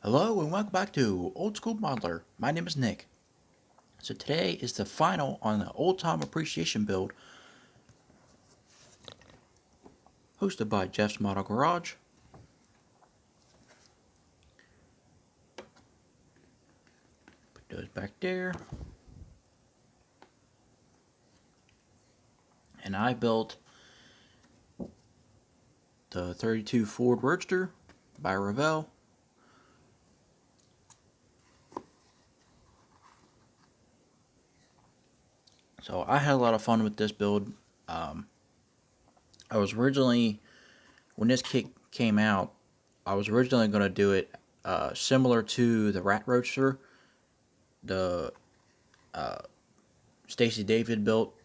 Hello and welcome back to Old School Modeler. My name is Nick. So today is the final on the Old Time Appreciation build hosted by Jeff's Model Garage. Put those back there. And I built the 32 Ford Roadster by Revell. So I had a lot of fun with this build. I was originally, when this kit came out, I was originally going to do it similar to the Rat Roadster, the Stacy David built,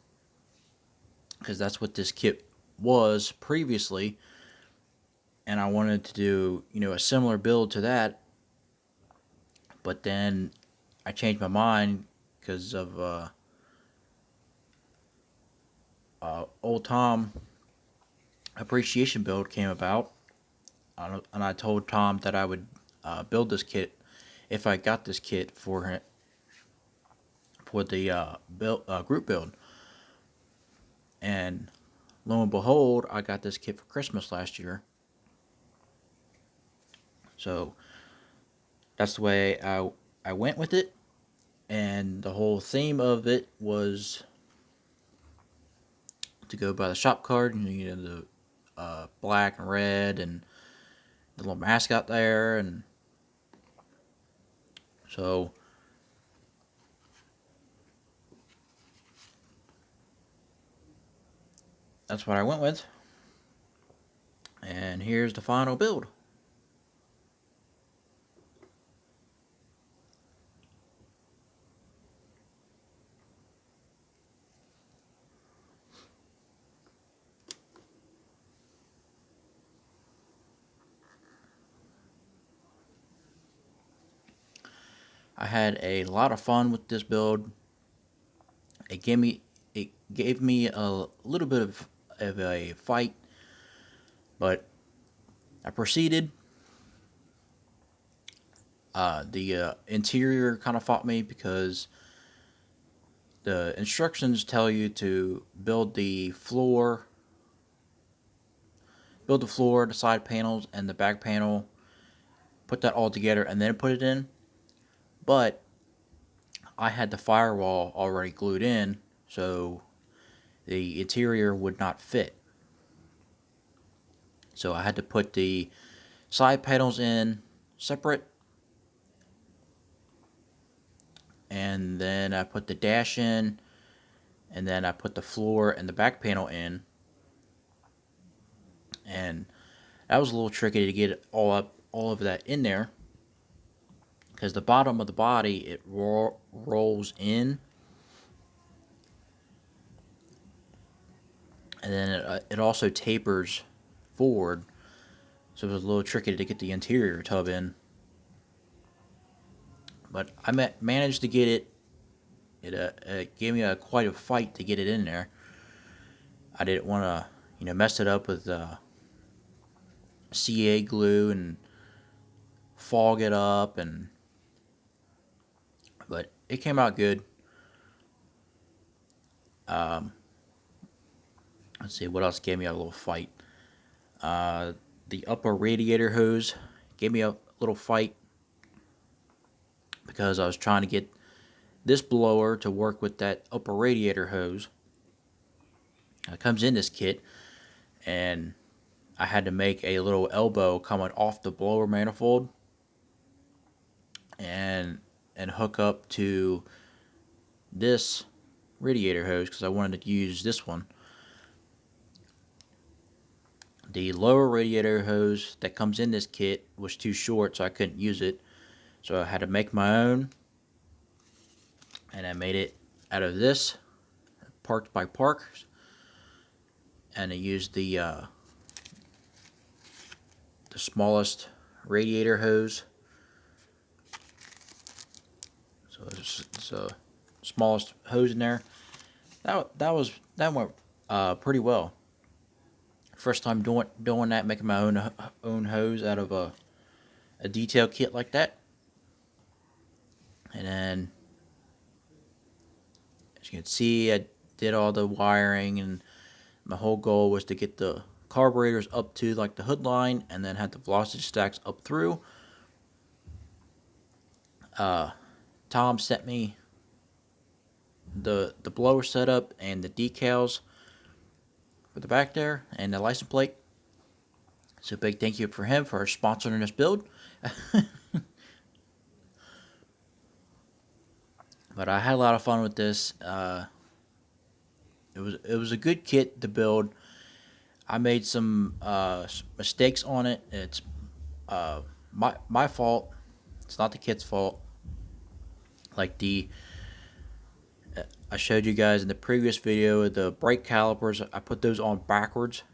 because that's what this kit was previously, and I wanted to do a similar build to that, but then I changed my mind because of Old Tom Appreciation build came about, and I told Tom that I would build this kit if I got this kit for the group build, and lo and behold, I got this kit for Christmas last year. So that's the way I went with it, and the whole theme of it was to go by the shop card, the black and red and the little mascot there, and so that's what I went with. And here's the final build. I had a lot of fun with this build. It gave me a little bit of a fight, but I proceeded. The interior kind of fought me because the instructions tell you to build the floor, the side panels, and the back panel, put that all together, and then put it in. But I had the firewall already glued in, so the interior would not fit. So I had to put the side panels in separate, and then I put the dash in, and then I put the floor and the back panel in, and that was a little tricky to get all of that in there, because the bottom of the body, it rolls in, and then it also tapers forward, so it was a little tricky to get the interior tub in. But I managed to get it. It gave me quite a fight to get it in there. I didn't want to mess it up with CA glue and fog it up, but it came out good. Um, let's see what else gave me a little fight. The upper radiator hose gave me a little fight because I was trying to get this blower to work with that upper radiator hose. It comes in this kit, and I had to make a little elbow coming off the blower manifold and hook up to this radiator hose because I wanted to use this one. The lower radiator hose that comes in this kit was too short, so I couldn't use it. So I had to make my own, and I made it out of this, Parked by Park, and I used the smallest radiator hose. So it's the smallest hose in there. That went pretty well. First time doing that, making my own hose out of a detail kit like that. And then, as you can see, I did all the wiring, and my whole goal was to get the carburetors up to like the hood line, and then have the velocity stacks up through. Tom sent me the blower setup and the decals for the back there and the license plate. So big thank you for him for sponsoring this build. But I had a lot of fun with this. It was a good kit to build. I made some mistakes on it. It's my fault. It's not the kit's fault. Like I showed you guys in the previous video, the brake calipers, I put those on backwards.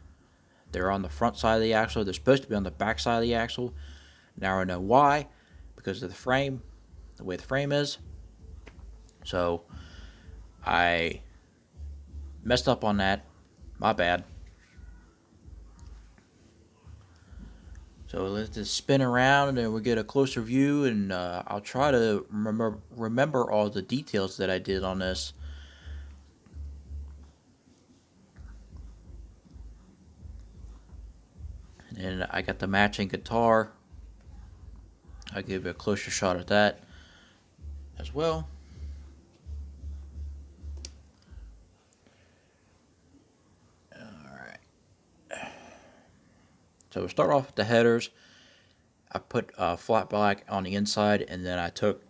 They're on the front side of the axle. They're supposed to be on the back side of the axle. Now I know why, because of the frame, the way the frame is. So I messed up on that. My bad. So let's just spin around and then we'll get a closer view, and I'll try to remember all the details that I did on this. And I got the matching guitar. I'll give you a closer shot of that as well. Alright. So we'll start off with the headers. I put flat black on the inside, and then I took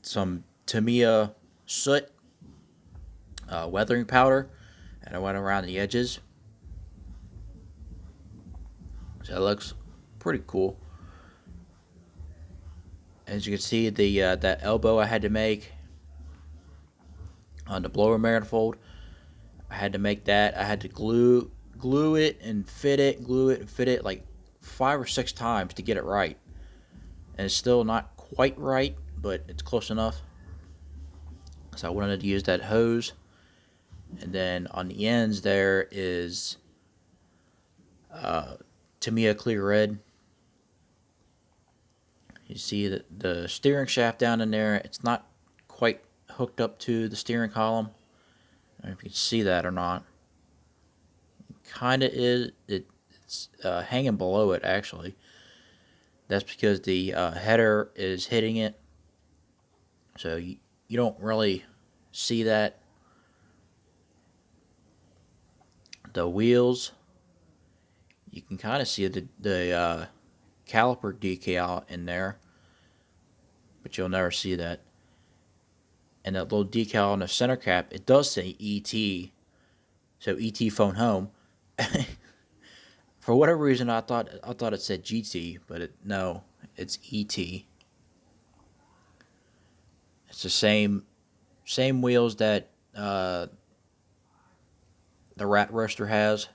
some Tamiya soot weathering powder, and I went around the edges. So it looks pretty cool. As you can see, the that elbow I had to make on the blower manifold, I had to make that. I had to glue it and fit it like 5 or 6 times to get it right. And it's still not quite right, but it's close enough. So I wanted to use that hose. And then on the ends there is Tamiya clear red. You see the steering shaft down in there. It's not quite hooked up to the steering column. I don't know if you can see that or not. It kind of is. It's hanging below it, actually. That's because the header is hitting it. So you don't really see that. The wheels, you can kind of see the caliper decal in there, but you'll never see that. And that little decal on the center cap, it does say ET, so ET phone home. For whatever reason, I thought it said GT, but no, it's ET. It's the same wheels that the Rat Roaster has.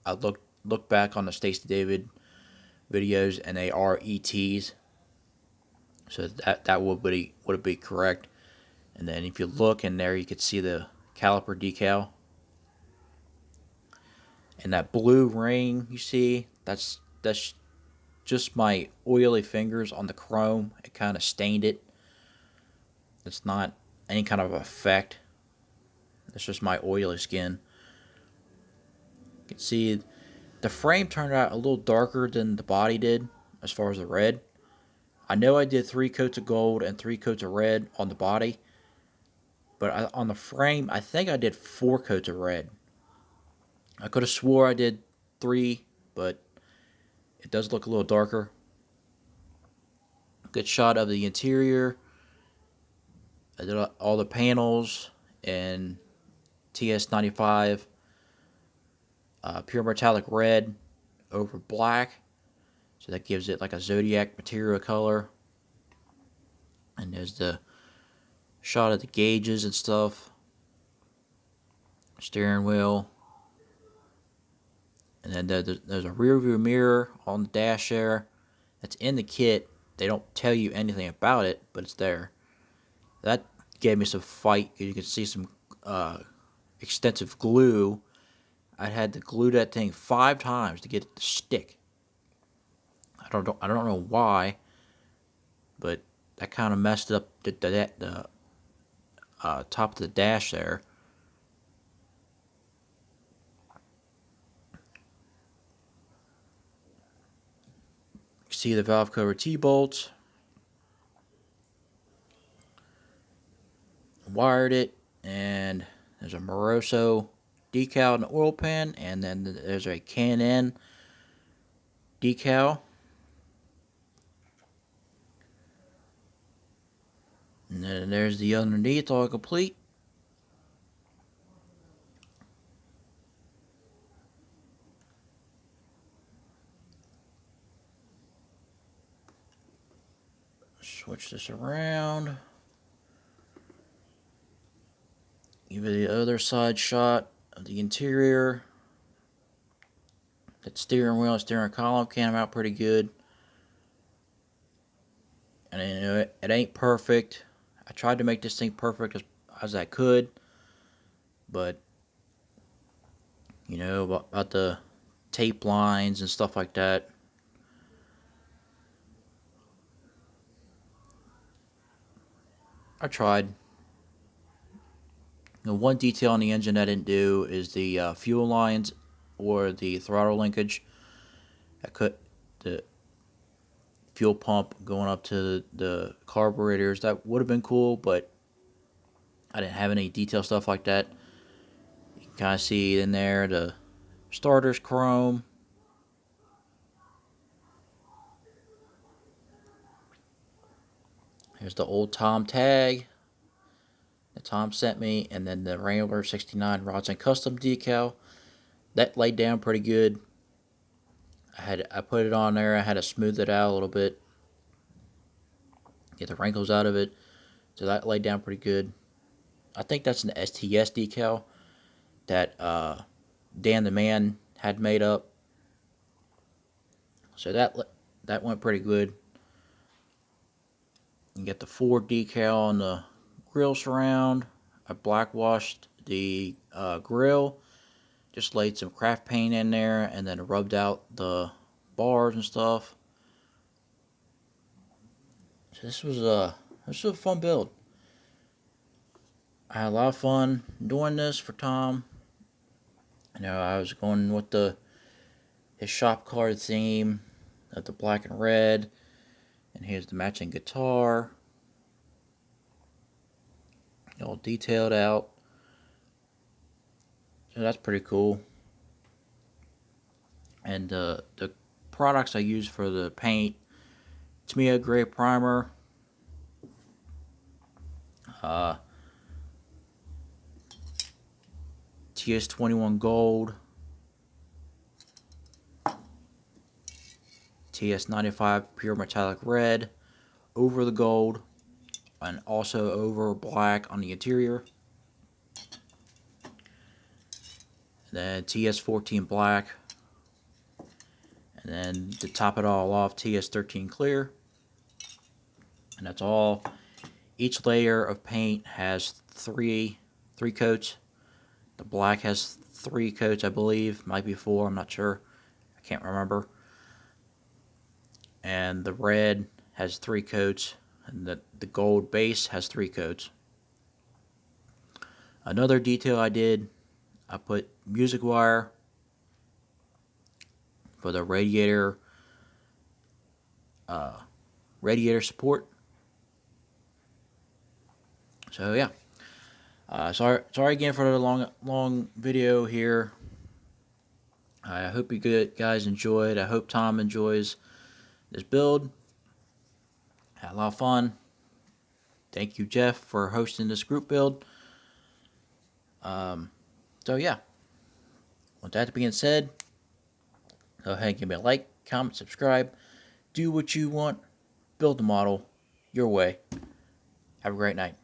I look back on the Stacey David videos, and they are ETs. So that would be correct. And then if you look in there, you could see the caliper decal. And that blue ring you see, that's just my oily fingers on the chrome. It kind of stained it. It's not any kind of effect. It's just my oily skin. You can see the frame turned out a little darker than the body did as far as the red. I know I did 3 coats of gold and 3 coats of red on the body, but on the frame, I think I did 4 coats of red. I could have swore I did 3, but it does look a little darker. Good shot of the interior. I did all the panels in TS95 pure metallic red over black, so that gives it like a zodiac material color. And there's the shot of the gauges and stuff, steering wheel, and then there's a rear view mirror on the dash there. That's in the kit. They don't tell you anything about it, but it's there. That gave me some fight, because you can see some extensive glue. I had to glue that thing 5 times to get it to stick. I don't know why, but that kind of messed up the top of the dash there. You can see the valve cover T-bolts. Wired it, and there's a Moroso decal in the oil pan, and then there's a K&N decal. And then there's the underneath, all complete. Switch this around. Give you the other side shot of the interior. That steering wheel and steering column came out pretty good. And you know, it ain't perfect. I tried to make this thing perfect as I could. But, you know, about the tape lines and stuff like that. I tried. The one detail on the engine I didn't do is the fuel lines or the throttle linkage. I cut the fuel pump going up to the carburetors. That would have been cool, but I didn't have any detail stuff like that. You can kind of see in there the starter's chrome. Here's the old Tom tag that Tom sent me, and then the Wrangler 69 Rods and Custom decal. That laid down pretty good. I put it on there. I had to smooth it out a little bit, get the wrinkles out of it. So that laid down pretty good. I think that's an STS decal that Dan the Man had made up. So that went pretty good. You get the Ford decal on the grill surround. I black washed the grill. Just laid some craft paint in there and then rubbed out the bars and stuff. So this was a fun build. I had a lot of fun doing this for Tom. You know, I was going with his shop car theme of the black and red, and here's the matching guitar, all detailed out. So that's pretty cool. And the products I use for the paint: Tamiya Gray Primer, TS21 Gold, TS95 Pure Metallic Red over the gold, and also over black on the interior. Then TS14 Black, and then to top it all off, TS13 Clear. And that's all. Each layer of paint has three coats. The black has 3 coats, I believe. Might be 4, I'm not sure. I can't remember. And the red has 3 coats. And the gold base has 3 coats. Another detail I did, I put music wire for the radiator support. So yeah, sorry again for the long video here. I hope you guys enjoyed. I hope Tom enjoys this build. Had a lot of fun. Thank you, Jeff, for hosting this group build. So yeah, with that being said, go ahead and give me a like, comment, subscribe. Do what you want. Build the model your way. Have a great night.